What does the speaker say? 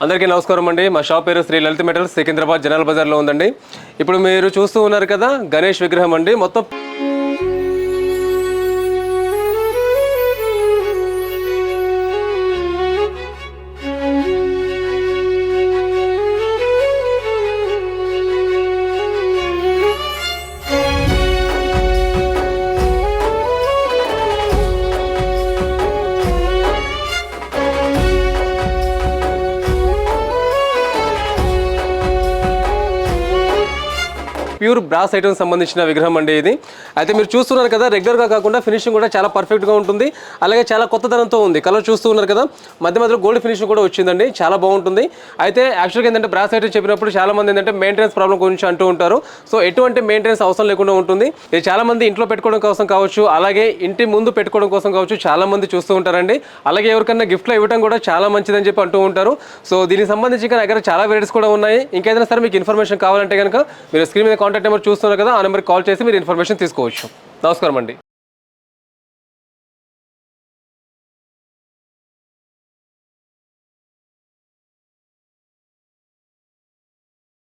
అందరికీ నమస్కారం అండి. మా షాప్ పేరు శ్రీ లలిత మెటల్స్, సికింద్రాబాద్ జనరల్ బజార్లో ఉందండి. ఇప్పుడు మీరు చూస్తూ ఉన్నారు కదా గణేష్ విగ్రహం అండి. మొత్తం ప్యూర్ బ్రాస్ ఐటమ్ సంబంధించిన విగ్రహం అండి ఇది. అయితే మీరు చూస్తున్నారు కదా, రెగ్యులర్గా కాకుండా ఫినిషింగ్ కూడా చాలా పర్ఫెక్ట్గా ఉంటుంది. అలాగే చాలా కొత్తదనంతో ఉంది. కలర్ చూస్తూ ఉన్నారు కదా, మధ్యలో గోల్డ్ ఫినిషింగ్ కూడా వచ్చిందండి, చాలా బాగుంటుంది. అయితే యాక్చువల్గా ఏంటంటే బ్రాస్ ఐటమ్ చెప్పినప్పుడు చాలా మంది ఏంటంటే మెయింటెనెన్స్ ప్రాబ్లం గురించి అంటూ ఉంటారు. సో ఎటువంటి మెయింటెనెన్స్ అవసరం లేకుండా ఉంటుంది. ఇది చాలా మంది ఇంట్లో పెట్టుకోవడం కోసం కావచ్చు, అలాగే ఇంటి ముందు పెట్టుకోవడం కోసం కావచ్చు, చాలా మంది చూస్తూ ఉంటారండి. అలాగే ఎవరికైనా గిఫ్ట్లో ఇవ్వడం కూడా చాలా మంచిదని చెప్పి అంటూ ఉంటారు. సో దీనికి సంబంధించి నా దగ్గర చాలా వెరైటీస్ కూడా ఉన్నాయి. ఇంకేదైనా సరే మీకు ఇన్ఫర్మేషన్ కావాలంటే కనుక మీరు స్క్రీన్ మీద కాంటాక్ట్ నెంబర్ చూస్తున్నారు కదా, ఆ నెంబర్కి కాల్ చేసి మీరు ఇన్ఫర్మేషన్ తీసుకోవచ్చు. నమస్కారం అండి.